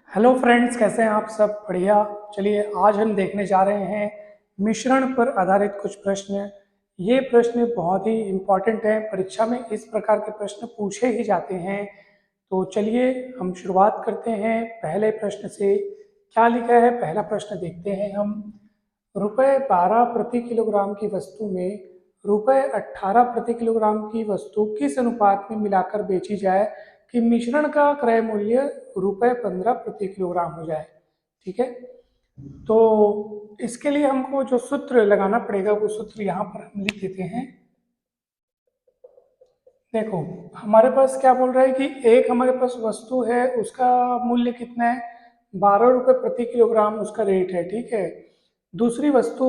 Hello friends, कैसे हैं आप सब? बढ़िया। चलिए आज हम देखने जा रहे हैं मिश्रण पर आधारित कुछ प्रश्न। ये प्रश्न बहुत ही इम्पोर्टेंट है, परीक्षा में इस प्रकार के प्रश्न पूछे ही जाते हैं। तो चलिए हम शुरुआत करते हैं पहले प्रश्न से। क्या लिखा है? पहला प्रश्न देखते हैं हम। रुपये 12 प्रति किलोग्राम की वस्तु में रुपये 18 प्रति किलोग्राम की वस्तु किस अनुपात में मिलाकर बेची जाए कि मिश्रण का क्रय मूल्य रुपये 15 प्रति किलोग्राम हो जाए। ठीक है, तो इसके लिए हमको जो सूत्र लगाना पड़ेगा वो सूत्र यहाँ पर हम लिख देते हैं। देखो, हमारे पास क्या बोल रहा है कि एक हमारे पास वस्तु है, उसका मूल्य कितना है? 12 रुपये प्रति किलोग्राम उसका रेट है। ठीक है, दूसरी वस्तु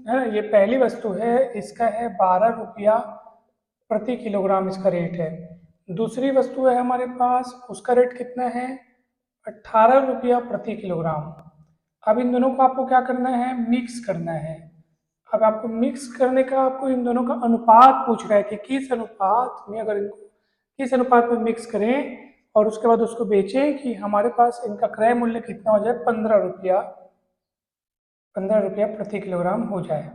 है ना, ये पहली वस्तु है, इसका है 12 रुपया प्रति किलोग्राम इसका रेट है। दूसरी वस्तु है हमारे पास, उसका रेट कितना है? 18 रुपया प्रति किलोग्राम। अब इन दोनों को आपको क्या करना है? मिक्स करना है। अब आपको मिक्स करने का, आपको इन दोनों का अनुपात पूछ रहा है कि किस अनुपात में, अगर इनको किस अनुपात में मिक्स करें और उसके बाद उसको बेचें कि हमारे पास इनका क्रय मूल्य कितना हो जाए? 15 रुपया प्रति किलोग्राम हो जाए।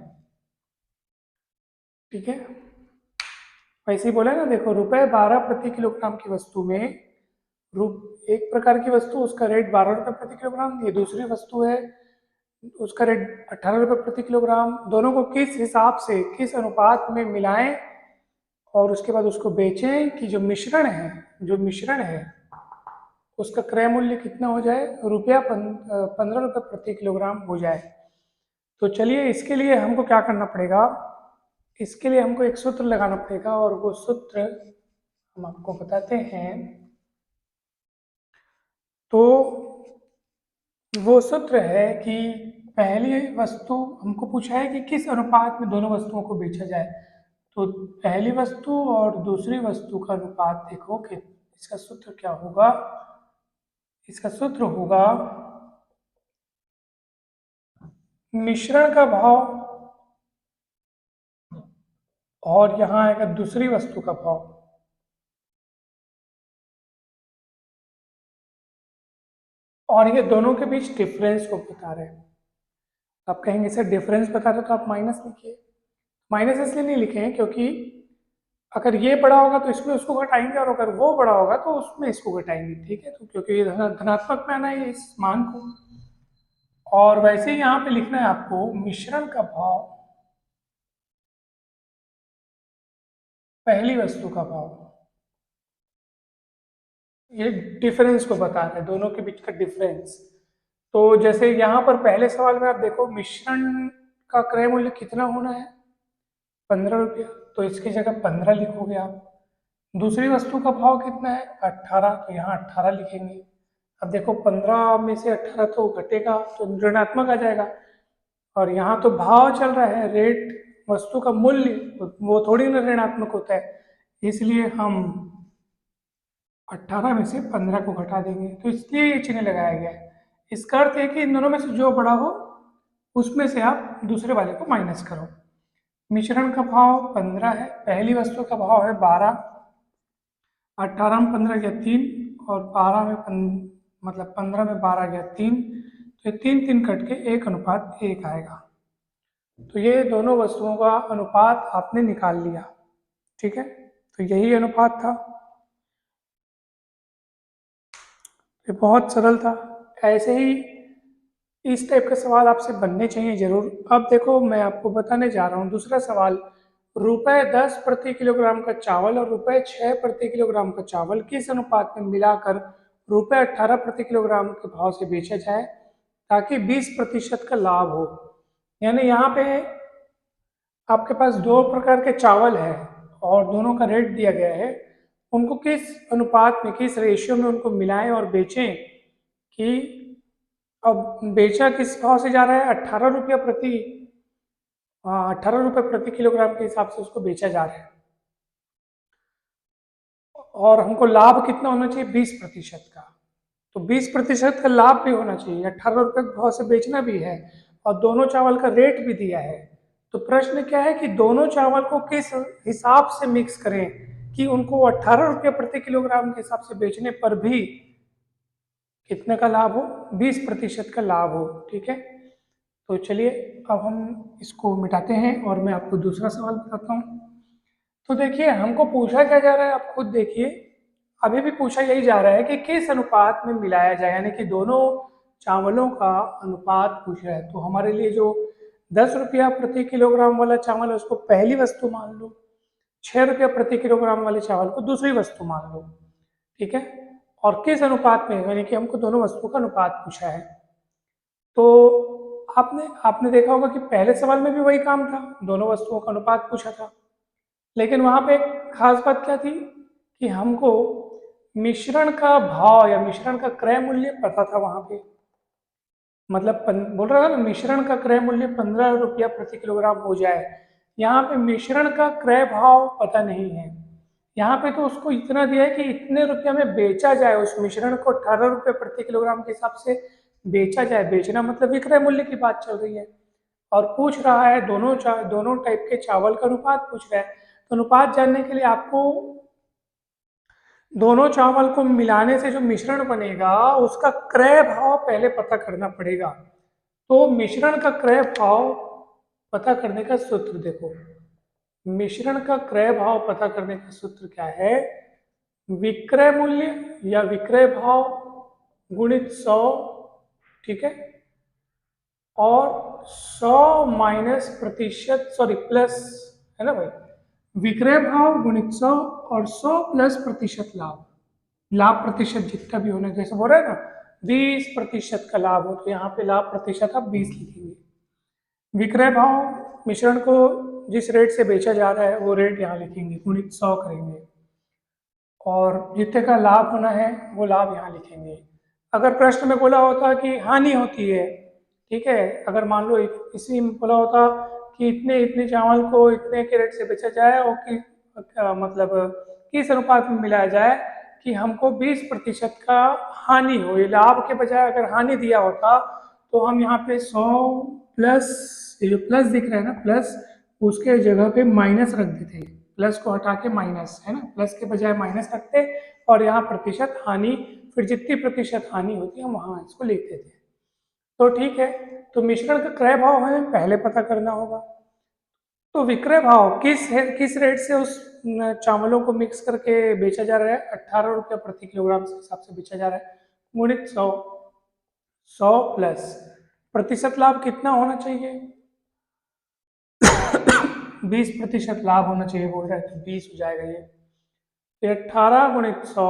ठीक है, वैसे ही बोला है ना। देखो, रुपये 12 प्रति किलोग्राम की वस्तु में एक प्रकार की वस्तु, उसका रेट 12 रुपये प्रति किलोग्राम। ये दूसरी वस्तु है, उसका रेट 18 रुपये प्रति किलोग्राम। दोनों को किस हिसाब से, किस अनुपात में मिलाएं और उसके बाद उसको बेचें कि जो मिश्रण है उसका क्रय मूल्य कितना हो जाए? 15 रुपये प्रति किलोग्राम हो जाए। तो चलिए, इसके लिए हमको क्या करना पड़ेगा? इसके लिए हमको एक सूत्र लगाना पड़ेगा और वो सूत्र हम आपको बताते हैं। तो वो सूत्र है कि पहली वस्तु हमको पूछा है कि किस अनुपात में दोनों वस्तुओं को बेचा जाए। तो पहली वस्तु और दूसरी वस्तु का अनुपात देखो कि इसका सूत्र क्या होगा। इसका सूत्र होगा मिश्रण का भाव और यहाँ आएगा दूसरी वस्तु का भाव। और ये दोनों के बीच डिफरेंस को बता रहे हैं। आप कहेंगे सर डिफरेंस बता रहे तो आप माइनस लिखिए। माइनस इसलिए नहीं लिखे हैं क्योंकि अगर ये बड़ा होगा तो इसमें उसको घटाएंगे और अगर वो बड़ा होगा तो उसमें इसको घटाएंगे। ठीक है, तो क्योंकि ये धनात्मक में आना है इस मान को। और वैसे ही यहाँ पे लिखना है आपको मिश्रण का भाव, पहली वस्तु का भाव। ये डिफरेंस को बता रहे हैं, दोनों के बीच का डिफरेंस। तो जैसे यहाँ पर पहले सवाल में आप देखो, मिश्रण का क्रय मूल्य कितना होना है? 15 रुपया, तो इसकी जगह 15 लिखोगे आप। दूसरी वस्तु का भाव कितना है? 18, तो यहाँ 18 लिखेंगे। अब देखो, 15 में से 18 तो घटेगा तो ऋणात्मक आ जाएगा। और यहाँ तो भाव चल रहा है, रेट, वस्तु का मूल्य, वो थोड़ी ना ऋणात्मक होता है, इसलिए हम 18 में से 15 को घटा देंगे। तो इसलिए ये चिन्ह लगाया गया है। इसका अर्थ है कि इन दोनों में से जो बड़ा हो उसमें से आप दूसरे वाले को माइनस करो। मिश्रण का भाव 15 है, पहली वस्तु का भाव है 12, 18 में 15 गया 3 और 12 में मतलब 15 में 12 गया 3, तो ये 3 3 कट के 1:1 आएगा। तो ये दोनों वस्तुओं का अनुपात आपने निकाल लिया। ठीक है, तो यही अनुपात था। ये बहुत सरल था। ऐसे ही इस टाइप के सवाल आपसे बनने चाहिए जरूर। अब देखो, मैं आपको बताने जा रहा हूँ दूसरा सवाल। ₹10 प्रति किलोग्राम का चावल और ₹6 प्रति किलोग्राम का चावल किस अनुपात में मिलाकर ₹18 प्रति किलोग्राम के भाव से बेचा जाए ताकि 20% का लाभ हो। यानी यहाँ पे आपके पास दो प्रकार के चावल है और दोनों का रेट दिया गया है, उनको किस अनुपात में, किस रेशियो में उनको मिलाएं और बेचें कि अब बेचा किस भाव से जा रहा है? 18 रुपया प्रति, 18 रुपये प्रति किलोग्राम के हिसाब से उसको बेचा जा रहा है। और हमको लाभ कितना होना चाहिए? 20% का। तो 20% का लाभ भी होना चाहिए, 18 रुपये के भाव से बेचना भी है और दोनों चावल का रेट भी दिया है। तो प्रश्न क्या है कि दोनों चावल को किस हिसाब से मिक्स करें कि उनको 18 रुपये प्रति किलोग्राम के हिसाब से बेचने पर भी कितने का लाभ हो, 20% का लाभ हो। ठीक है, तो चलिए अब हम इसको मिटाते हैं और मैं आपको दूसरा सवाल बताता हूँ। तो देखिए हमको पूछा क्या जा रहा है, आप खुद देखिए, अभी भी पूछा यही जा रहा है कि किस अनुपात में मिलाया जाए, यानी कि दोनों चावलों का अनुपात पूछ रहा है। तो हमारे लिए जो 10 रुपया प्रति किलोग्राम वाला चावल है उसको पहली वस्तु मान लो, 6 रुपया प्रति किलोग्राम वाले चावल को दूसरी वस्तु मान लो। ठीक है, और किस अनुपात में, यानी कि हमको दोनों वस्तुओं का अनुपात पूछा है। तो आपने आपने देखा होगा कि पहले सवाल में भी वही काम था, दोनों वस्तुओं का अनुपात पूछा था, लेकिन वहां पे एक खास बात क्या थी कि हमको मिश्रण का भाव या मिश्रण का क्रय मूल्य पता था वहां पे। मतलब बोल रहा था ना, मिश्रण का क्रय मूल्य 15 रुपया प्रति किलोग्राम हो जाए। यहाँ पे मिश्रण का क्रय भाव पता नहीं है, यहाँ पे तो उसको इतना दिया है कि इतने रुपया में बेचा जाए, उस मिश्रण को 18 रुपये प्रति किलोग्राम के हिसाब से बेचा जाए। बेचना मतलब विक्रय मूल्य की बात चल रही है, और पूछ रहा है दोनों टाइप के चावल का अनुपात पूछ रहा है। तो अनुपात जानने के लिए आपको दोनों चावल को मिलाने से जो मिश्रण बनेगा उसका क्रय भाव पहले पता करना पड़ेगा। तो मिश्रण का क्रय भाव पता करने का सूत्र देखो, मिश्रण का क्रय भाव पता करने का सूत्र क्या है, विक्रय मूल्य या विक्रय भाव गुणित 100। ठीक है, और 100 माइनस प्रतिशत, सॉरी प्लस, है ना भाई, विक्रय भाव गुणित 100 और 100 प्लस प्रतिशत लाभ। लाभ प्रतिशत जितना भी होने, जैसे बोल रहे हैं ना 20% का लाभ हो, तो यहाँ पे लाभ प्रतिशत आप 20 लिखेंगे। विक्रय भाव मिश्रण को जिस रेट से बेचा जा रहा है वो रेट यहाँ लिखेंगे, गुणित 100 करेंगे, और जितने का लाभ होना है वो लाभ यहाँ लिखेंगे। अगर प्रश्न में बोला होता कि हानि होती है, ठीक है, अगर मान लो इसी में बोला होता कि इतने इतने चावल को इतने के रेट से बेचा जाए और कि मतलब किस अनुपात में मिलाया जाए कि हमको 20% का हानि हो, ये लाभ के बजाय अगर हानि दिया होता तो हम यहाँ पे 100 प्लस, ये जो प्लस दिख रहा है ना प्लस, उसके जगह पे माइनस रख देते, प्लस को हटा के माइनस, है ना, प्लस के बजाय माइनस रखते और यहाँ प्रतिशत हानि, फिर जितनी प्रतिशत हानि होती है हम वहाँ इसको लिख देते। तो ठीक है, तो मिश्रण का क्रय भाव हमें पहले पता करना होगा। तो विक्रय भाव किस रेट से उस चावलों को मिक्स करके बेचा जा रहा है, 18 रुपया प्रति किलोग्राम के हिसाब से बेचा जा रहा है, गुणित 100, 100 प्लस प्रतिशत लाभ कितना होना चाहिए 20% लाभ होना चाहिए बोल रहा है, तो 20 हो जाएगा ये 18 गुणित 100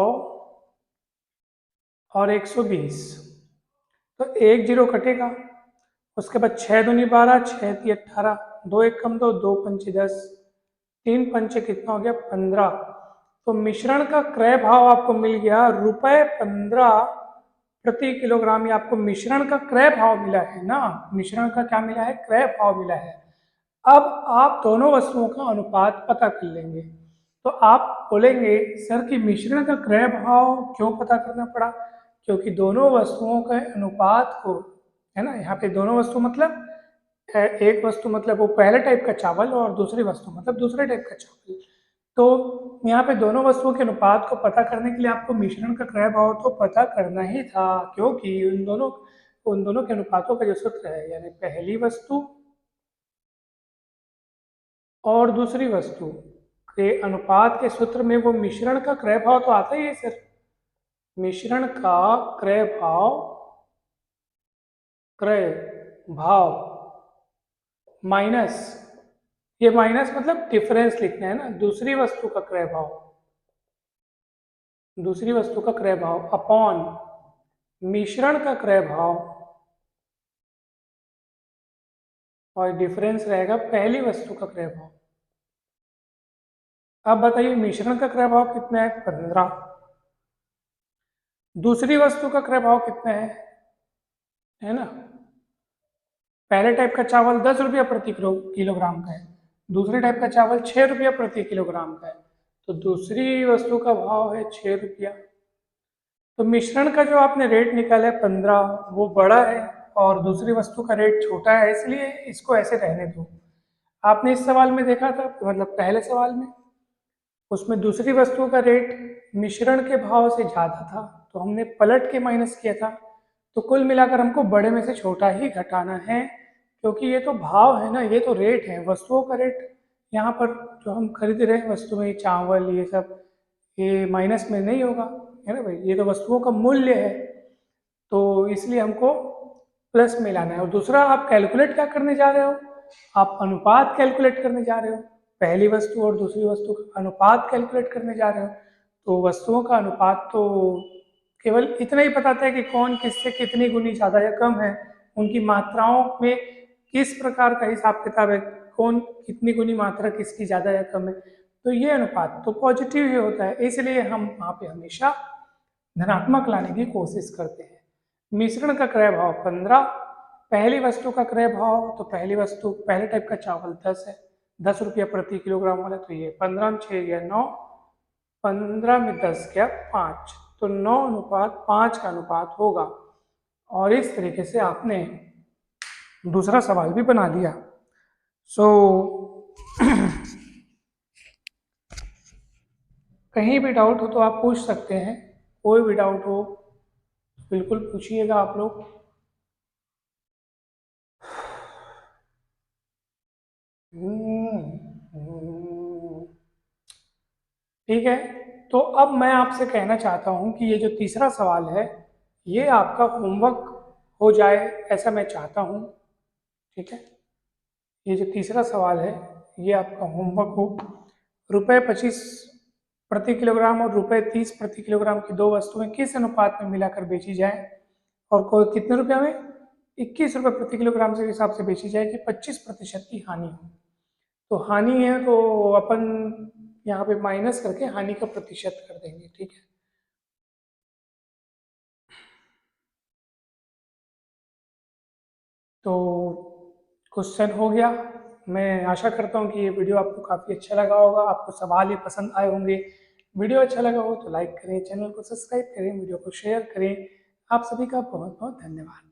और 120, तो एक जीरो कटेगा, उसके बाद 6 दूनी 12, 6 ती 18, 2 एक कम 2, 2 पंचे 10, 3 पंचे कितना हो गया 15। तो मिश्रण का क्रय भाव आपको मिल गया ₹15 प्रति किलोग्राम। ये आपको मिश्रण का क्रय भाव मिला है ना, मिश्रण का क्या मिला है, क्रय भाव मिला है। अब आप दोनों वस्तुओं का अनुपात पता कर लेंगे, तो आप बोलेंगे सर कि मिश्रण का क्रय भाव क्यों पता करना पड़ा, क्योंकि दोनों वस्तुओं के अनुपात को, है ना, यहाँ पे दोनों वस्तु मतलब एक वस्तु मतलब वो पहले टाइप का चावल और दूसरी वस्तु मतलब दूसरे टाइप का चावल। तो यहाँ पे दोनों वस्तुओं के अनुपात को पता करने के लिए आपको मिश्रण का क्रय भाव तो पता करना ही था, क्योंकि उन दोनों के अनुपातों का जो सूत्र है, यानी पहली वस्तु और दूसरी वस्तु के अनुपात के सूत्र में वो मिश्रण का क्रय भाव तो आता ही है सर। मिश्रण का क्रय भाव माइनस, ये माइनस मतलब डिफरेंस लिखना है ना, दूसरी वस्तु का क्रय भाव, दूसरी वस्तु का क्रय भाव अपॉन मिश्रण का क्रय भाव, और डिफरेंस रहेगा पहली वस्तु का क्रय भाव। अब बताइए मिश्रण का क्रय भाव कितना है 15, दूसरी वस्तु का क्रय भाव कितना है ना, पहले टाइप का चावल 10 रुपया प्रति किलोग्राम का है, दूसरे टाइप का चावल 6 रुपया प्रति किलोग्राम का है, तो दूसरी वस्तु का भाव है 6 रुपया। तो मिश्रण का जो आपने रेट निकाला है 15 वो बड़ा है और दूसरी वस्तु का रेट छोटा है, इसलिए इसको ऐसे रहने दो। आपने इस सवाल में देखा था, मतलब पहले सवाल में उसमें दूसरी वस्तुओं का रेट मिश्रण के भाव से ज़्यादा था, तो हमने पलट के माइनस किया था। तो कुल मिलाकर हमको बड़े में से छोटा ही घटाना है, क्योंकि ये तो भाव है ना, ये तो रेट है, वस्तुओं का रेट यहाँ पर जो हम खरीद रहे हैं वस्तु में, चावल ये सब, ये माइनस में नहीं होगा, है ना भाई, ये तो वस्तुओं का मूल्य है, तो इसलिए हमको प्लस में लाना है। और दूसरा, आप कैलकुलेट क्या करने जा रहे हो, आप अनुपात कैलकुलेट करने जा रहे हो, पहली वस्तु और दूसरी वस्तु का अनुपात कैलकुलेट करने जा रहे हो। तो वस्तुओं का अनुपात तो केवल इतना ही बताता है कि कौन किससे कितनी गुनी ज़्यादा या कम है, उनकी मात्राओं में किस प्रकार का हिसाब किताब है, कौन कितनी गुनी मात्रा किसकी ज़्यादा या कम है। तो ये अनुपात तो पॉजिटिव ही होता है, इसलिए हम वहाँ पे हमेशा धनात्मक लाने की कोशिश करते हैं। मिश्रण का क्रय भाव 15, पहली वस्तु का क्रय भाव, तो पहली वस्तु पहले टाइप का चावल 10 है, 10 रुपया प्रति किलोग्राम वाला, तो ये 15 में 6 या 9, 15 में 10 क्या 5, तो 9:5 का अनुपात होगा। और इस तरीके से आपने दूसरा सवाल भी बना लिया। कहीं भी डाउट हो तो आप पूछ सकते हैं, कोई भी डाउट हो बिल्कुल पूछिएगा आप लोग। ठीक है, तो अब मैं आपसे कहना चाहता हूं कि ये जो तीसरा सवाल है ये आपका होमवर्क हो जाए, ऐसा मैं चाहता हूं। ठीक है, ये जो तीसरा सवाल है ये आपका होमवर्क हो। ₹25 प्रति किलोग्राम और ₹30 प्रति किलोग्राम की दो वस्तुएं किस अनुपात में मिलाकर बेची जाए, और कोई कितने रुपया में, 21 रुपये प्रति किलोग्राम के हिसाब से बेची जाएगी, 25% की हानि हो। तो हानि है तो अपन यहाँ पे माइनस करके हानि का प्रतिशत कर देंगे। ठीक है, तो क्वेश्चन हो गया। मैं आशा करता हूँ कि ये वीडियो आपको काफ़ी अच्छा लगा होगा, आपको सवाल ये पसंद आए होंगे। वीडियो अच्छा लगा हो तो लाइक करें, चैनल को सब्सक्राइब करें, वीडियो को शेयर करें। आप सभी का बहुत बहुत धन्यवाद।